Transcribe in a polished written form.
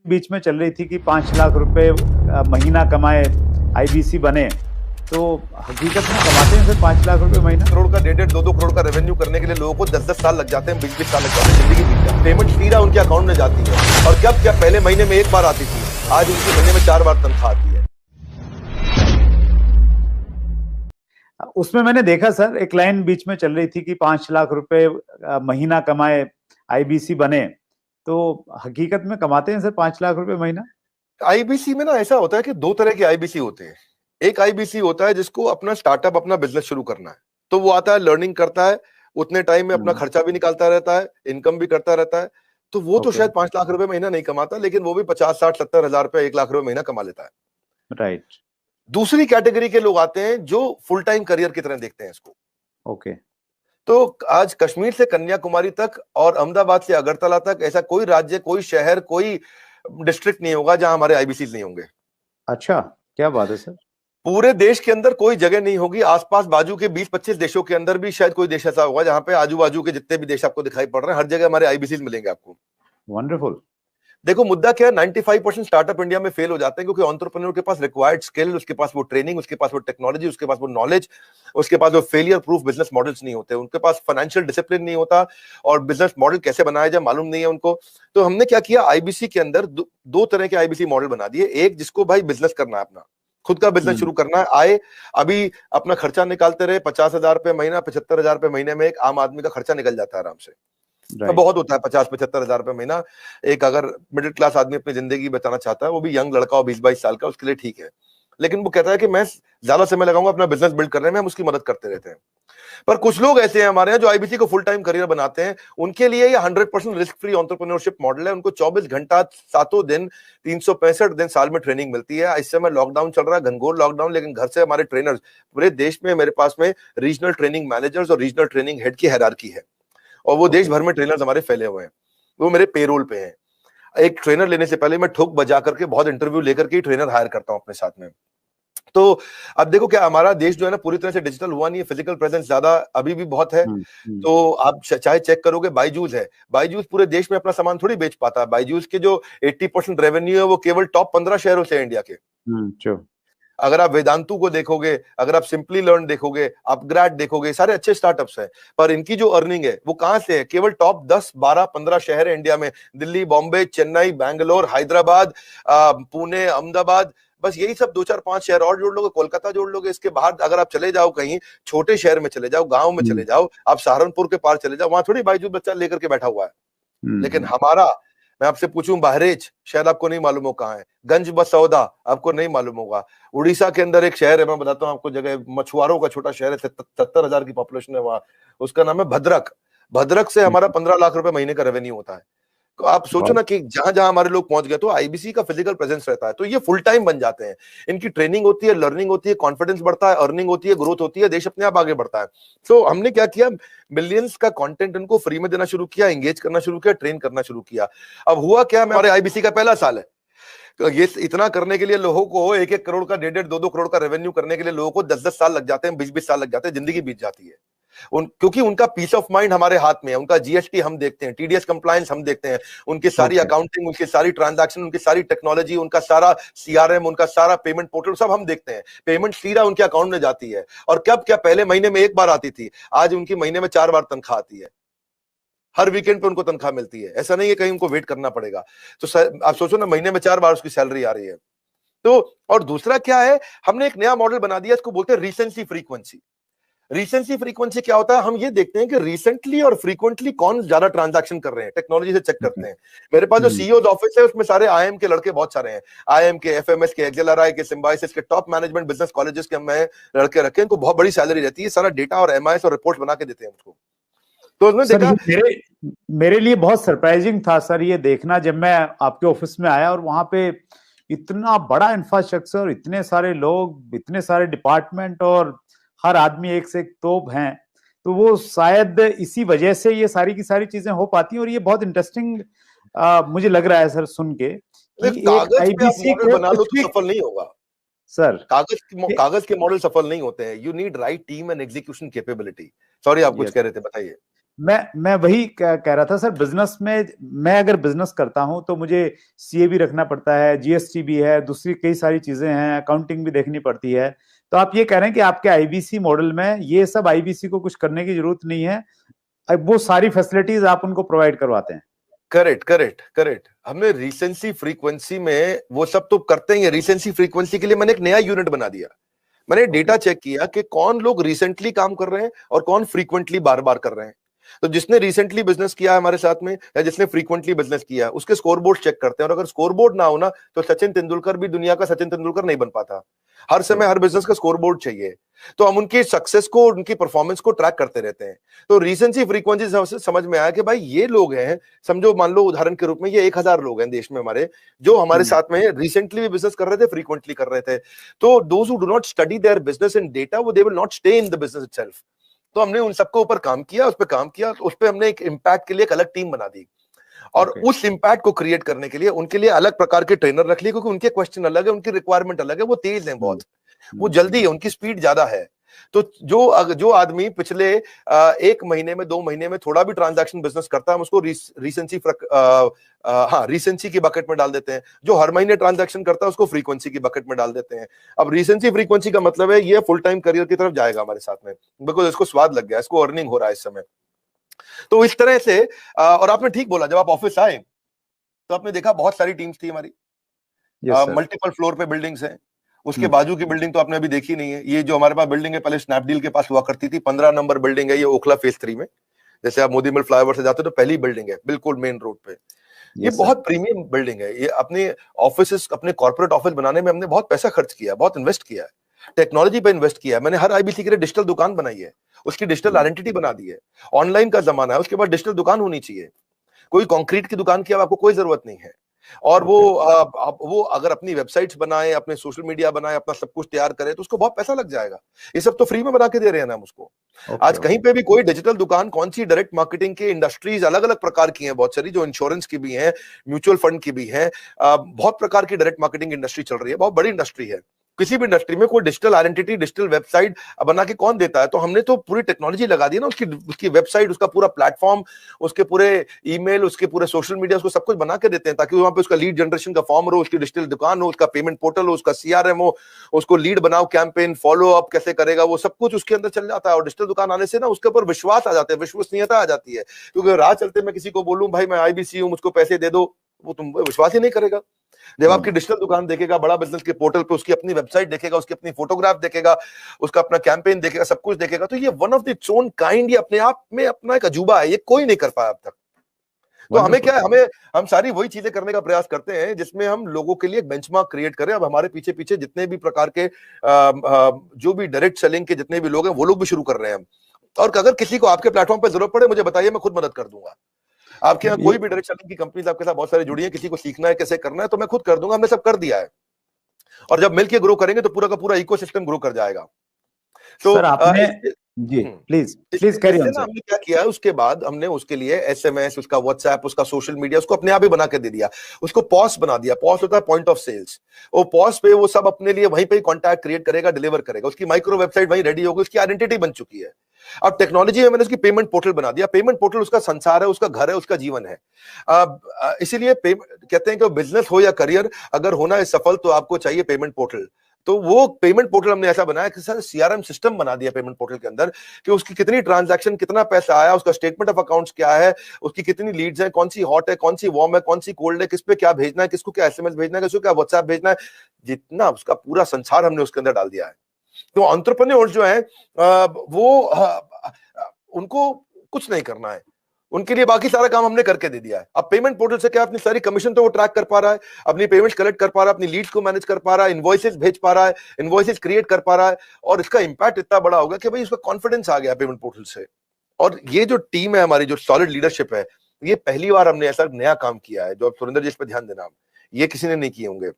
बीच में चल रही थी कि 5 लाख रुपए महीना कमाए, आईबीसी बने, तो हकीकत में कमाते हैं फिर 5 लाख रुपए महीना? करोड़ का 1.5 2 करोड़ का रेवेन्यू करने के लिए लोगों को 10 साल लग जाते हैं, 20 साल लग जाते हैं, जिंदगी बीत जाती है। पेमेंट सीधा उनके अकाउंट में जाती है। और कब क्या पहले महीने में एक बार आती थी, आज उनके महीने में 4 बार तनख्वाह आती है। उसमें मैंने देखा सर, एक लाइन बीच में चल रही थी कि 5 लाख रुपए महीना कमाए, आईबीसी बने, तो हकीकत में कमाते हैं सर 5 लाख रुपए महीना? आईबीसी में ना ऐसा होता है कि 2 तरह के आईबीसी होते हैं। एक आईबीसी होता है जिसको अपना स्टार्टअप, अपना बिजनेस शुरू करना है, तो वो आता है, लर्निंग करता है, उतने टाइम में अपना खर्चा भी निकालता रहता है, इनकम भी करता रहता है, तो वो तो शायद 5 लाख रुपए महीना नहीं कमाता, लेकिन वो भी 50 60 70 हजार रुपए, 1 लाख रुपए महीना कमा लेता है। राइट। दूसरी कैटेगरी के लोग आते हैं जो फुल टाइम करियर की तरह देखते हैं इसको। ओके। तो आज कश्मीर से कन्याकुमारी तक और अहमदाबाद से अगरतला तक ऐसा कोई राज्य, कोई शहर, कोई डिस्ट्रिक्ट नहीं होगा जहां हमारे आईबीसी नहीं होंगे। अच्छा, क्या बात है सर। पूरे देश के अंदर कोई जगह नहीं होगी, आसपास बाजू के 20-25 देशों के अंदर भी शायद कोई देश ऐसा होगा जहां पे आजू बाजू के जितने भी देश आपको दिखाई पड़ रहे हैं, हर जगह हमारे आईबीसी मिलेंगे आपको। वंडरफुल। देखो मुद्दा क्या है, 95% स्टार्टअप इंडिया में फेल हो जाते हैं क्योंकि एंटरप्रेन्योर के पास रिक्वायर्ड स्किल, उसके पास वो ट्रेनिंग, उसके पास वो टेक्नोलॉजी, उसके पास वो नॉलेज, उसके पास वो फेलियर प्रूफ बिजनेस मॉडल्स नहीं होते, उनके पास फाइनेंशियल डिसिप्लिन नहीं होता और बिजनेस मॉडल कैसे बनाया जाए मालूम नहीं है उनको। तो हमने क्या किया, आईबीसी के अंदर दो तरह के आईबीसी मॉडल बना दिए। एक जिसको भाई बिजनेस करना है, अपना खुद का बिजनेस शुरू करना है, आए अभी अपना खर्चा निकालते रहे, 50,000 रुपए महीना, 75,000 रुपए महीने में एक आम आदमी का खर्चा निकल जाता है आराम से। तो बहुत होता है 50-75 हजार रुपए महीना। एक अगर मिडिल क्लास आदमी अपनी जिंदगी बचाना चाहता है, वो भी यंग लड़का हो 20-22 साल का, उसके लिए ठीक है। लेकिन वो कहता है कि मैं ज्यादा समय लगाऊंगा अपना बिजनेस बिल्ड करने में, हम उसकी मदद करते रहते हैं। पर कुछ लोग ऐसे हैं हमारे यहाँ जो आईबीसी को फुल टाइम करियर बनाते हैं, उनके लिए ये 100% रिस्क फ्री एंटरप्रेन्योरशिप मॉडल है। उनको 24 घंटा 7 दिन 365 दिन साल में ट्रेनिंग मिलती है। इस समय लॉकडाउन चल रहा है, घनघोर लॉकडाउन, लेकिन घर से हमारे ट्रेनर्स पूरे देश में, मेरे पास में रीजनल ट्रेनिंग मैनेजर्स और रीजनल ट्रेनिंग हेड की हायरार्की है और वो देश भर में ट्रेनर्स हमारे फैले हुए हैं, वो मेरे पेरोल पे हैं। एक ट्रेनर लेने से पहले मैं ठोक बजा करके बहुत इंटरव्यू लेकर के ट्रेनर हायर करता हूं अपने साथ में। तो अब देखो क्या हमारा देश जो है ना पूरी तरह से डिजिटल हुआ नहीं है, फिजिकल प्रेजेंस ज्यादा अभी भी बहुत है। तो आप चाहे चेक करोगे, बायजूस है, बायजूस पूरे देश में अपना सामान थोड़ी बेच पाता है। बायजूस के जो 80% रेवेन्यू है वो केवल टॉप 15 शहरों से है इंडिया के। अगर आप वेदांतु को देखोगे, अगर आप सिंपली लर्न देखोगे, अपग्रेड देखोगे, सारे अच्छे स्टार्टअप्स हैं, पर इनकी जो अर्निंग है वो कहां से है, केवल टॉप 10 12 15 शहर है इंडिया में, दिल्ली, बॉम्बे, चेन्नई, बैंगलोर, हैदराबाद, पुणे, अहमदाबाद, बस यही सब 2 4 5 शहर और जोड़ लोगे, कोलकाता जोड़ लोगे। इसके बाहर अगर आप चले जाओ, कहीं छोटे शहर में चले जाओ, गांव में चले जाओ, आप सहारनपुर के पार चले जाओ, वहां थोड़ी बायजूस बच्चा लेकर के बैठा हुआ है। लेकिन हमारा, मैं आपसे पूछूं, बहरेच शायद आपको नहीं मालूम हो कहां है, गंज बसौदा आपको नहीं मालूम होगा, उड़ीसा के अंदर एक शहर है, मैं बताता हूं आपको जगह, मछुआरों का छोटा शहर है, 70,000 की पॉपुलेशन है वहां, उसका नाम है भद्रक। भद्रक से हमारा 15 लाख रुपए महीने का रेवेन्यू होता है। तो आप सोचो ना कि जहां जहां हमारे लोग पहुंच गए, तो आईबीसी का फिजिकल प्रेजेंस रहता है, तो ये फुल टाइम बन जाते हैं। इनकी ट्रेनिंग होती है, लर्निंग होती है, कॉन्फिडेंस बढ़ता है, अर्निंग होती है, ग्रोथ होती है, देश अपने आप आगे बढ़ता है। तो हमने क्या किया, मिलियंस का कंटेंट इनको फ्री में देना शुरू किया, एंगेज करना शुरू किया, ट्रेन करना शुरू किया। अब हुआ क्या, हमारे आईबीसी का पहला साल है, तो ये इतना करने के लिए लोगों को 1-1 करोड़ का, 1.5 2 करोड़ का रेवेन्यू करने के लिए लोगों को 10-10 साल लग जाते हैं, 20-20 साल लग जाते हैं, जिंदगी बीत जाती है। क्योंकि उनका पीस ऑफ माइंड हमारे हाथ में है, उनका जीएसटी हम देखते हैं, टीडीएस कंप्लायंस हम देखते हैं, उनकी सारी अकाउंटिंग, उनकी सारी ट्रांजैक्शन, उनकी सारी टेक्नोलॉजी, उनका सारा सीआरएम, उनका सारा पेमेंट पोर्टल सब हम देखते हैं। पेमेंट सीधा उनके अकाउंट में जाती है, और कब क्या पहले महीने में एक बार आती थी, आज उनकी महीने में 4 बार तनख्वाह आती है। हर वीकेंड पे उनको तनख्वाह मिलती है, ऐसा नहीं है कहीं उनको वेट करना पड़ेगा। तो आप सोचो ना, महीने में 4 बार उसकी सैलरी आ रही है। तो और दूसरा क्या है, हमने एक नया मॉडल बना दिया, इसको बोलते हैं रीसेंसी फ्रीक्वेंसी। रीसेंसी फ्रीक्वेंसी क्या होता है, हम ये देखते हैं कि रिसेंटली और फ्रीक्वेंटली कौन ज्यादा ट्रांजैक्शन कर रहे हैं, टेक्नोलॉजी से चेक करते हैं। मेरे पास जो सीईओ ऑफिस है उसमें सारे आईएम के लड़के बहुत सारे हैं, आईएम के, एफएमएस के, एक्सेलआरआई के, सिम्बायोसिस के, टॉप मैनेजमेंट बिजनेस कॉलेजेस के मैं लड़के रखे, इनको बहुत बड़ी सैलरी रहती है, सारा डेटा और एमआईएस और रिपोर्ट बना के देते हैं उसको। तो उसने देखा, मेरे लिए बहुत सरप्राइजिंग था सर ये देखना, जब मैं आपके ऑफिस में आया और वहां पे इतना बड़ा इंफ्रास्ट्रक्चर, इतने सारे लोग, इतने सारे डिपार्टमेंट, और हर आदमी एक से एक तोप हैं, तो वो शायद इसी वजह से ये सारी की सारी चीजें हो पाती हैं। और ये बहुत इंटरेस्टिंग मुझे लग रहा है सर सुन के कि कागज पे आप मॉडल बना लो तो सफल नहीं होगा सर। कागज के मॉडल सफल नहीं होते हैं। You need right team and execution capability. Sorry, आप कुछ कह रहे थे, बताइए। मैं वही कह रहा था सर, बिजनेस में मैं अगर बिजनेस करता हूं तो मुझे सीए भी रखना पड़ता है, जीएसटी भी है, दूसरी कई सारी चीजें हैं, अकाउंटिंग भी देखनी पड़ती है। तो आप ये कह रहे हैं कि आपके आईबीसी मॉडल में ये सब आईबीसी को कुछ करने की जरूरत नहीं है, अब वो सारी फैसिलिटीज आप उनको प्रोवाइड करवाते हैं? Correct correct correct. हमने रिसेंसी फ्रीक्वेंसी में वो सब तो करते ही है। रिसेंसी फ्रीक्वेंसी के लिए मैंने एक नया यूनिट बना दिया। मैंने डेटा चेक किया कि कौन लोग रिसेंटली काम कर रहे हैं और कौन फ्रीक्वेंटली बार बार कर रहे हैं। तो जिसने रिसेंटली बिजनेस किया है हमारे साथ में या जिसने फ्रीक्वेंटली बिजनेस किया है, उसके स्कोर बोर्ड चेक करते हैं। और अगर स्कोर बोर्ड ना हो ना, तो सचिन तेंदुलकर भी दुनिया का सचिन तेंदुलकर नहीं बन पाता। हर समय हर बिजनेस का स्कोर बोर्ड चाहिए। तो हम उनकी सक्सेस को, उनकी परफॉर्मेंस को ट्रैक करते रहते हैं। तो रिसेंसी फ्रीक्वेंसी से समझ में आया कि भाई ये लोग हैं, समझो मान लो उदाहरण के रूप में ये 1000 लोग हैं देश में हमारे, जो हमारे साथ में रिसेंटली भी बिजनेस कर रहे थे, फ्रीक्वेंटली कर रहे थे। तो those who do not study their business in data, वो they will not stay in the business itself. तो हमने उन सबके ऊपर काम किया, उस पर काम किया, उस पर हमने एक इम्पैक्ट के लिए एक अलग टीम बना दी। और उस इम्पैक्ट को क्रिएट करने के लिए उनके लिए अलग प्रकार के ट्रेनर रख लिए, क्योंकि उनके क्वेश्चन अलग है, उनकी रिक्वायरमेंट अलग है। वो तेज हैं बहुत, वो जल्दी है, उनकी स्पीड ज्यादा है। तो जो आदमी पिछले 1 महीने में 2 महीने में थोड़ा भी ट्रांजैक्शन बिजनेस करता है, हम उसको रिसेंसी की बकेट में डाल देते हैं। जो हर महीने ट्रांजैक्शन करता है उसको फ्रीक्वेंसी की बकेट में डाल देते हैं। अब रिसेंसी फ्रीक्वेंसी का मतलब है ये फुल टाइम करियर की तरफ जाएगा हमारे साथ में, बिकॉज इसको स्वाद लग गया, इसको अर्निंग हो रहा है इस समय। तो इस तरह से और आपने ठीक बोला, जब आप ऑफिस आए तो आपने देखा बहुत सारी टीम्स थी हमारी, मल्टीपल फ्लोर पे बिल्डिंग्स हैं। उसके बाजू की बिल्डिंग तो आपने अभी देखी नहीं है। ये जो हमारे पास बिल्डिंग है, पहले स्नैपडील के पास हुआ करती थी, 15 नंबर बिल्डिंग है ये, ओखला फेज 3 में। जैसे आप मोदी मिल फ्लाईओवर से जाते हो तो पहली बिल्डिंग है, बिल्कुल मेन रोड पे। ये बहुत प्रीमियम बिल्डिंग है। ये अपने ऑफिस, अपने कॉर्पोरेट ऑफिस बनाने में हमने बहुत पैसा खर्च किया, बहुत इन्वेस्ट किया है, टेक्नोलॉजी पे इन्वेस्ट किया है। मैंने हर आईबीसी के लिए डिजिटल दुकान बनाई है, उसकी डिजिटल आइडेंटिटी बना दी है। ऑनलाइन का जमाना है, उसके बाद डिजिटल दुकान होनी चाहिए। कोई कंक्रीट की दुकान की अब आपको कोई जरूरत नहीं है। और वो अगर अपनी वेबसाइट्स बनाए, अपने सोशल मीडिया बनाए, अपना सब कुछ तैयार करे, तो उसको बहुत पैसा लग जाएगा। ये सब तो फ्री में बना के दे रहे हैं ना हम उसको। आज कहीं पे भी कोई डिजिटल दुकान, कौन सी डायरेक्ट मार्केटिंग की इंडस्ट्रीज अलग अलग प्रकार की हैं, बहुत सारी, जो इंश्योरेंस की भी हैं, म्यूचुअल फंड की भी हैं, बहुत प्रकार की डायरेक्ट मार्केटिंग इंडस्ट्री चल रही है, बहुत बड़ी इंडस्ट्री है। किसी भी इंडस्ट्री में कोई डिजिटल आइडेंटिटी, डिजिटल वेबसाइट बना के कौन देता है? तो हमने तो पूरी टेक्नोलॉजी लगा दी ना, उसकी वेबसाइट, उसका पूरा प्लेटफॉर्म, उसके पूरे ईमेल, उसके पूरे सोशल मीडिया, उसको सब कुछ बना के देते हैं, ताकि वहां पे उसका लीड जनरेशन का फॉर्म हो, उसकी डिजिटल दुकान हो, उसका पेमेंट पोर्टल हो, उसका सीआरएम हो, उसको लीड बनाओ, कैंपेन फॉलो अप कैसे करेगा, वो सब कुछ उसके अंदर चल जाता है। और डिजिटल दुकान आने से ना उसके ऊपर विश्वास आ जाता है, विश्वसनीयता आ जाती है। क्योंकि राह चलते मैं किसी को बोलूं भाई मैं आईबीसी हूं, मुझको पैसे दे दो, वो तुम विश्वास ही नहीं करेगा। जब आपकी डिजिटल दुकान देखेगा, बड़ा बिजनेस के पोर्टल पे उसकी अपनी वेबसाइट देखेगा, उसकी अपनी फोटोग्राफ देखेगा, उसका अपना कैंपेन देखेगा, सब कुछ देखेगा, तो ये one of the its own kind, ये अपने आप में अपना एक अजूबा है, ये कोई नहीं कर पाया अब तक। तो हमें क्या है, हम सारी वही चीजें करने का प्रयास करते हैं जिसमें हम लोगों के लिए एक बेंचमार्क क्रिएट करें। अब हमारे पीछे पीछे जितने भी प्रकार के जो भी डायरेक्ट सेलिंग के जितने भी लोग हैं, वो लोग भी शुरू कर रहे हैं हम। और अगर किसी को आपके प्लेटफॉर्म पर जरूरत पड़े, मुझे बताइए, मैं खुद मदद कर दूंगा। आपके यहाँ कोई भी डायरेक्ट सेलिंग की कंपनीज आपके साथ बहुत सारी जुड़ी है, किसी को सीखना है कैसे करना है, तो मैं खुद कर दूंगा, हमने सब कर दिया है। और जब मिलके ग्रो करेंगे तो पूरा का पूरा इकोसिस्टम ग्रो कर जाएगा। तो सर आपने जी प्लीज कैरी ऑन सर। हमने क्या किया है, उसके बाद हमने उसके लिए एसएमएस, उसका व्हाट्सएप, उसका सोशल मीडिया, उसको अपने आप ही बना के दे दिया। उसको पॉस बना दिया। पॉस होता है पॉइंट ऑफ सेल्स। वो पॉस पे वो सब अपने लिए वहीं पे कॉन्टैक्ट क्रिएट करेगा, डिलीवर करेगा। उसकी माइक्रो वेबसाइट वहीं रेडी होगी, उसकी आइडेंटिटी बन चुकी है। अब टेक्नोलॉजी में मैंने उसकी पेमेंट पोर्टल बना दिया। पेमेंट पोर्टल उसका संसार है, उसका घर है, उसका जीवन है। इसीलिए कहते हैं कि बिजनेस हो या करियर, अगर होना है सफल, तो आपको चाहिए पेमेंट पोर्टल। तो वो पेमेंट पोर्टल हमने ऐसा बनाया कि सर सीआरएम सिस्टम बना दिया पेमेंट पोर्टल के अंदर, कि उसकी कितनी ट्रांजैक्शन, कितना पैसा आया, उसका स्टेटमेंट ऑफ अकाउंट्स क्या है, उसकी कितनी लीड्स हैं, कौन सी हॉट है, कौन सी वार्म है, कौन सी कोल्ड है, किस पे क्या भेजना है, किसको क्या एसएमएस भेजना है, किसको क्या व्हाट्सएप भेजना है, जितना उसका पूरा संसार हमने उसके अंदर डाल दिया है। तो एंटरप्रेन्योर्स जो है उनको कुछ नहीं करना है, उनके लिए बाकी सारा काम हमने करके दे दिया है। अब पेमेंट पोर्टल से क्या, अपनी सारी कमीशन तो वो ट्रैक कर पा रहा है, अपनी पेमेंट्स कलेक्ट कर पा रहा है, अपनी लीड्स को मैनेज कर पा रहा है, इनवॉइसेस भेज पा रहा है, इनवॉइसेस क्रिएट कर पा रहा है। और इसका इंपैक्ट इतना बड़ा होगा कि भाई उसका कॉन्फिडेंस आ गया पेमेंट पोर्टल से। और ये जो टीम है हमारी, जो सॉलिड लीडरशिप है, ये पहली बार हमने ऐसा नया काम किया है। जो अब सुरेंद्र जी इस पर ध्यान देना, ये किसी ने नहीं किए होंगे।